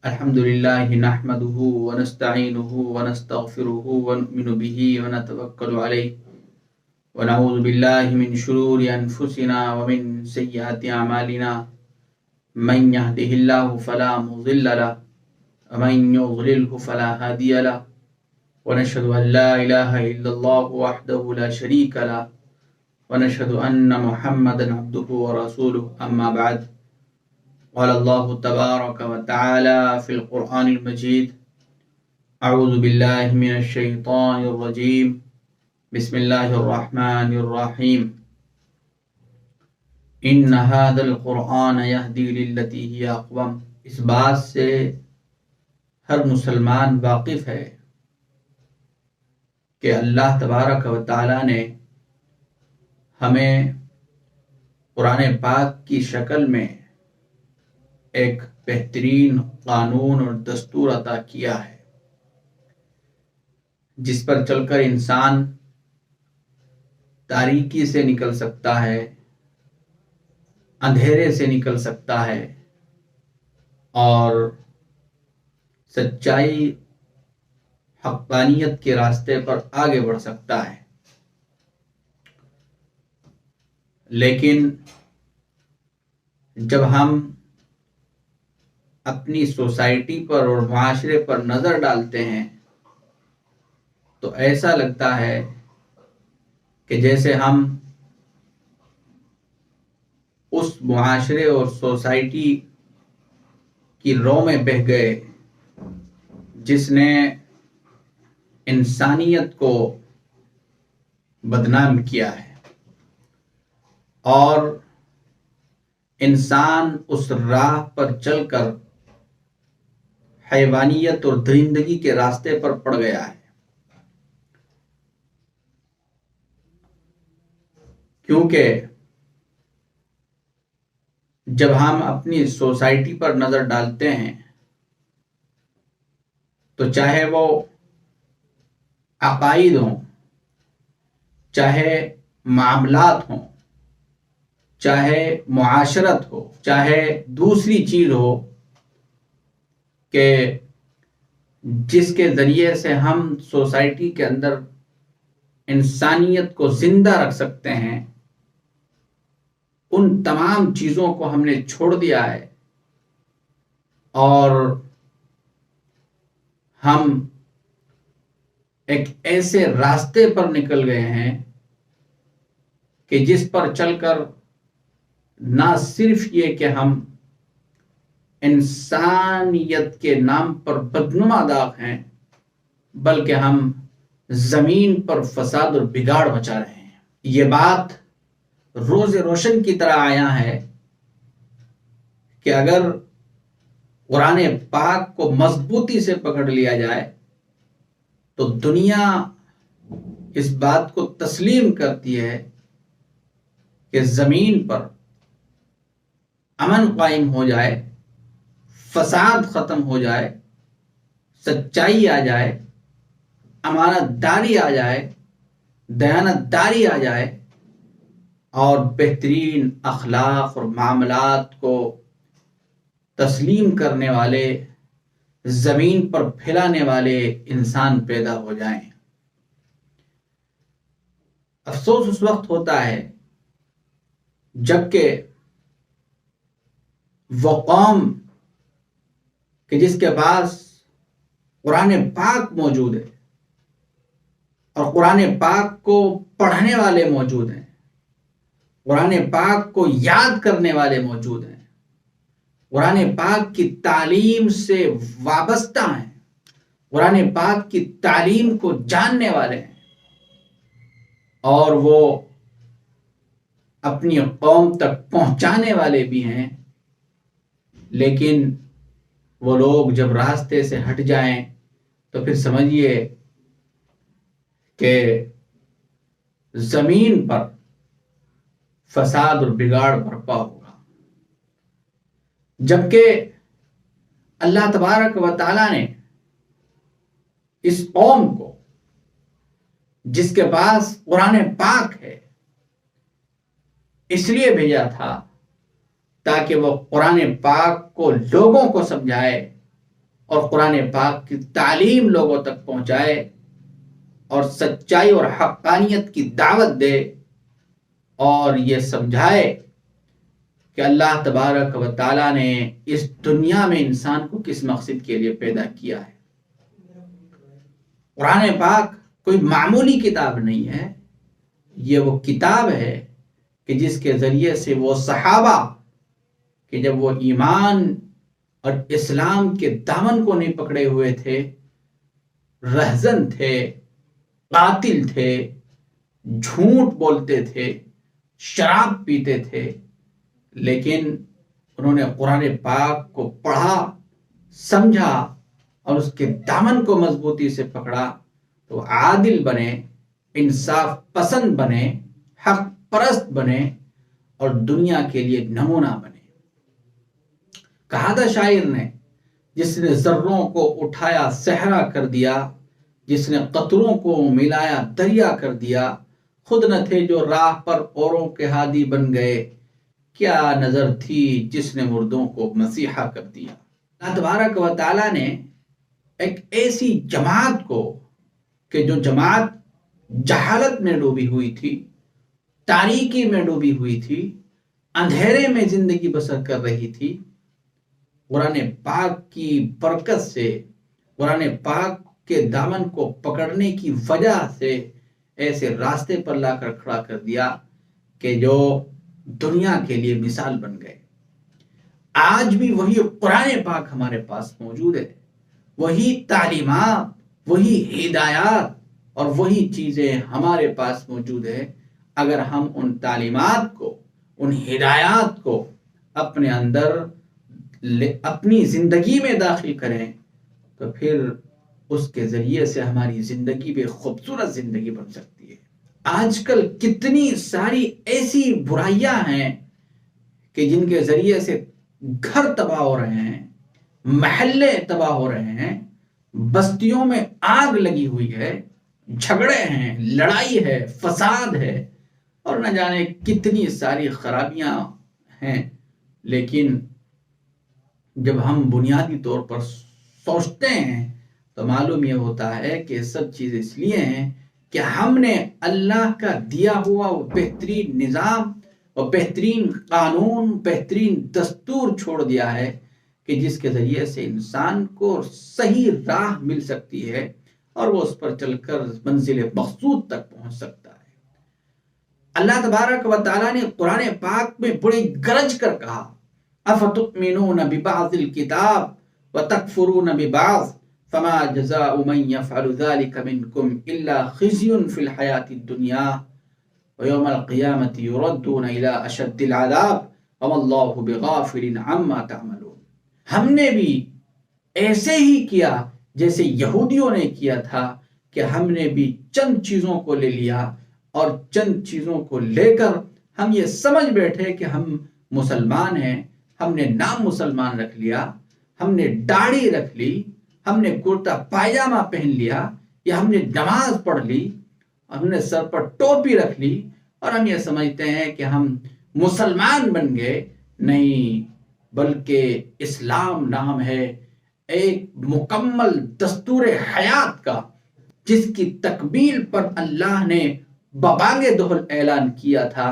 الحمد لله نحمده ونستعينه ونستغفره ونؤمن به ونتوكل عليه ونعوذ بالله من شرور أنفسنا ومن سيئات أعمالنا من يهده الله فلا مضل له ومن يضلله فلا هادي له ونشهد أن لا إله إلا الله وحده لا شريك له ونشهد أن محمدا عبده ورسوله أما بعد قال الله تبارك وتعالى في القرآن المجيد أعوذ بالله من الشيطان الرجيم بسم الله الرحمن الرحيم إن هذا القرآن يهدي للتي هي أقوم۔ اس بات سے ہر مسلمان واقف ہے کہ اللہ تبارک و تعالی نے ہمیں قرآن پاک کی شکل میں ایک بہترین قانون اور دستور عطا کیا ہے، جس پر چل کر انسان تاریکی سے نکل سکتا ہے، اندھیرے سے نکل سکتا ہے اور سچائی حقانیت کے راستے پر آگے بڑھ سکتا ہے۔ لیکن جب ہم اپنی سوسائٹی پر اور معاشرے پر نظر ڈالتے ہیں تو ایسا لگتا ہے کہ جیسے ہم اس معاشرے اور سوسائٹی کی رو میں بہہ گئے جس نے انسانیت کو بدنام کیا ہے، اور انسان اس راہ پر چل کر حیوانیت اور درندگی کے راستے پر پڑ گیا ہے۔ کیونکہ جب ہم اپنی سوسائٹی پر نظر ڈالتے ہیں تو چاہے وہ عقائد ہوں، چاہے معاملات ہوں، چاہے معاشرت ہو، چاہے دوسری چیز ہو کہ جس کے ذریعے سے ہم سوسائٹی کے اندر انسانیت کو زندہ رکھ سکتے ہیں، ان تمام چیزوں کو ہم نے چھوڑ دیا ہے اور ہم ایک ایسے راستے پر نکل گئے ہیں کہ جس پر چل کر نہ صرف یہ کہ ہم انسانیت کے نام پر بدنما داغ ہیں، بلکہ ہم زمین پر فساد اور بگاڑ مچا رہے ہیں۔ یہ بات روز روشن کی طرح آیا ہے کہ اگر قرآن پاک کو مضبوطی سے پکڑ لیا جائے تو دنیا اس بات کو تسلیم کرتی ہے کہ زمین پر امن قائم ہو جائے، فساد ختم ہو جائے، سچائی آ جائے، امانت داری آ جائے، دیانت داری آ جائے اور بہترین اخلاق اور معاملات کو تسلیم کرنے والے، زمین پر پھیلانے والے انسان پیدا ہو جائیں۔ افسوس اس وقت ہوتا ہے جبکہ وہ قوم کہ جس کے پاس قرآن پاک موجود ہے اور قرآن پاک کو پڑھنے والے موجود ہیں، قرآن پاک کو یاد کرنے والے موجود ہیں، قرآن پاک کی تعلیم سے وابستہ ہیں، قرآن پاک کی تعلیم کو جاننے والے ہیں، اور وہ اپنی قوم تک پہنچانے والے بھی ہیں، لیکن وہ لوگ جب راستے سے ہٹ جائیں تو پھر سمجھیے کہ زمین پر فساد اور بگاڑ برپا ہوگا۔ جبکہ اللہ تبارک و تعالی نے اس قوم کو، جس کے پاس قرآن پاک ہے، اس لیے بھیجا تھا تاکہ وہ قرآن پاک کو لوگوں کو سمجھائے اور قرآن پاک کی تعلیم لوگوں تک پہنچائے اور سچائی اور حقانیت کی دعوت دے اور یہ سمجھائے کہ اللہ تبارک و تعالیٰ نے اس دنیا میں انسان کو کس مقصد کے لیے پیدا کیا ہے۔ قرآن پاک کوئی معمولی کتاب نہیں ہے، یہ وہ کتاب ہے کہ جس کے ذریعے سے وہ صحابہ کہ جب وہ ایمان اور اسلام کے دامن کو نہیں پکڑے ہوئے تھے، رہزن تھے، قاتل تھے، جھوٹ بولتے تھے، شراب پیتے تھے، لیکن انہوں نے قرآن پاک کو پڑھا، سمجھا اور اس کے دامن کو مضبوطی سے پکڑا تو عادل بنے، انصاف پسند بنے، حق پرست بنے اور دنیا کے لیے نمونہ بنے۔ کہا تھا شاعر نے، جس نے ذروں کو اٹھایا صحرا کر دیا، جس نے قطروں کو ملایا دریا کر دیا، خود نہ تھے جو راہ پر اوروں کے ہادی بن گئے، کیا نظر تھی جس نے مردوں کو مسیحا کر دیا۔ اللہ تبارک و تعالیٰ نے ایک ایسی جماعت کو کہ جو جماعت جہالت میں ڈوبی ہوئی تھی، تاریکی میں ڈوبی ہوئی تھی، اندھیرے میں زندگی بسر کر رہی تھی، قرآن پاک کی برکت سے، قرآن پاک کے دامن کو پکڑنے کی وجہ سے ایسے راستے پر لا کر کھڑا کر دیا کہ جو دنیا کے لیے مثال بن گئے۔ آج بھی وہی قرآن پاک ہمارے پاس موجود ہے، وہی تعلیمات، وہی ہدایات اور وہی چیزیں ہمارے پاس موجود ہے۔ اگر ہم ان تعلیمات کو، ان ہدایات کو اپنے اندر اپنی زندگی میں داخل کریں تو پھر اس کے ذریعے سے ہماری زندگی بھی خوبصورت زندگی بن سکتی ہے۔ آج کل کتنی ساری ایسی برائیاں ہیں کہ جن کے ذریعے سے گھر تباہ ہو رہے ہیں، محلے تباہ ہو رہے ہیں، بستیوں میں آگ لگی ہوئی ہے، جھگڑے ہیں، لڑائی ہے، فساد ہے اور نہ جانے کتنی ساری خرابیاں ہیں۔ لیکن جب ہم بنیادی طور پر سوچتے ہیں تو معلوم یہ ہوتا ہے کہ سب چیز اس لیے ہیں کہ ہم نے اللہ کا دیا ہوا وہ بہترین نظام اور بہترین قانون، بہترین دستور چھوڑ دیا ہے کہ جس کے ذریعے سے انسان کو صحیح راہ مل سکتی ہے اور وہ اس پر چل کر منزل مقصود تک پہنچ سکتا ہے۔ اللہ تبارک و تعالیٰ نے قرآن پاک میں بڑی گرج کر کہا، افتؤمنون ببعض الكتاب وتکفرون ببعض فما جزاء من يفعل ذلك منكم الا خزي في الحياة الدنيا ويوم القيامة يردون الى اشد العذاب وما الله بغافل عما تعملون۔ ہم نے بھی ایسے ہی کیا جیسے یہودیوں نے کیا تھا کہ ہم نے بھی چند چیزوں کو لے لیا اور چند چیزوں کو لے کر ہم یہ سمجھ بیٹھے کہ ہم مسلمان ہیں، ہم نے نام مسلمان رکھ لیا، ہم نے داڑھی رکھ لی، ہم نے کرتا پائجامہ پہن لیا یا ہم نے نماز پڑھ لی، ہم نے سر پر ٹوپی رکھ لی اور ہم یہ سمجھتے ہیں کہ ہم مسلمان بن گئے۔ نہیں، بلکہ اسلام نام ہے ایک مکمل دستور حیات کا، جس کی تکمیل پر اللہ نے ببانگ دہل اعلان کیا تھا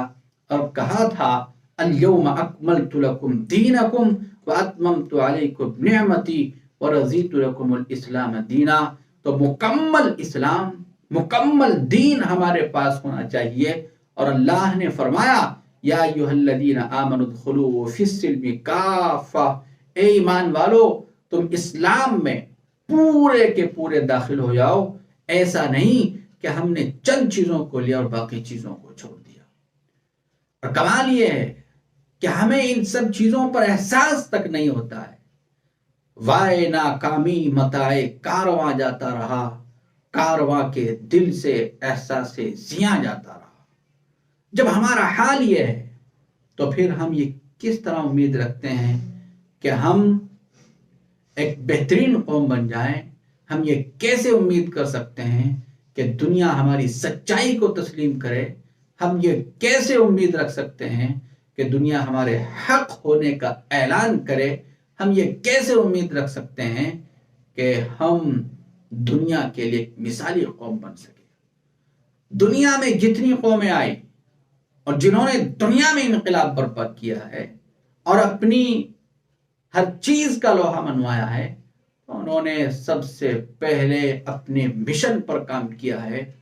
اور کہا تھا اليوم اکملت لکم دینکم واتممت علیکم نعمتی ورضیت لکم الاسلام دینا۔ تو مکمل اسلام، مکمل دین ہمارے پاس ہونا چاہیے اور اللہ نے فرمایا یا ایھا الذین آمنوا ادخلوا فی السلم کافہ، اے ایمان والو تم اسلام میں پورے کے پورے داخل ہو جاؤ۔ ایسا نہیں کہ ہم نے چند چیزوں کو لیا اور باقی چیزوں کو چھوڑ دیا۔ اور کمال یہ ہے کہ ہمیں ان سب چیزوں پر احساس تک نہیں ہوتا ہے۔ وائے ناکامی متاع کارواں جاتا رہا، کارواں کے دل سے احساس زیاں جاتا رہا۔ جب ہمارا حال یہ ہے تو پھر ہم یہ کس طرح امید رکھتے ہیں کہ ہم ایک بہترین قوم بن جائیں؟ ہم یہ کیسے امید کر سکتے ہیں کہ دنیا ہماری سچائی کو تسلیم کرے؟ ہم یہ کیسے امید رکھ سکتے ہیں کہ دنیا ہمارے حق ہونے کا اعلان کرے؟ ہم یہ کیسے امید رکھ سکتے ہیں کہ ہم دنیا کے لیے ایک مثالی قوم بن سکے۔ دنیا میں جتنی قومیں آئی اور جنہوں نے دنیا میں انقلاب برپا کیا ہے اور اپنی ہر چیز کا لوہا منوایا ہے، تو انہوں نے سب سے پہلے اپنے مشن پر کام کیا ہے،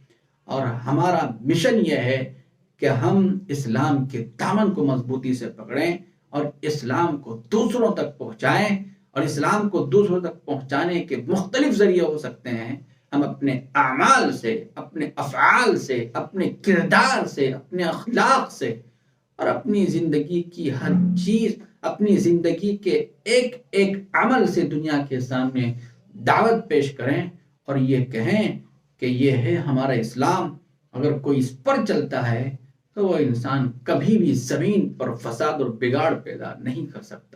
اور ہمارا مشن یہ ہے کہ ہم اسلام کے دامن کو مضبوطی سے پکڑیں اور اسلام کو دوسروں تک پہنچائیں۔ اور اسلام کو دوسروں تک پہنچانے کے مختلف ذریعے ہو سکتے ہیں۔ ہم اپنے اعمال سے، اپنے افعال سے، اپنے کردار سے، اپنے اخلاق سے اور اپنی زندگی کی ہر چیز، اپنی زندگی کے ایک ایک عمل سے دنیا کے سامنے دعوت پیش کریں اور یہ کہیں کہ یہ ہے ہمارا اسلام۔ اگر کوئی اس پر چلتا ہے تو وہ انسان کبھی بھی زمین پر فساد اور بگاڑ پیدا نہیں کر سکتا۔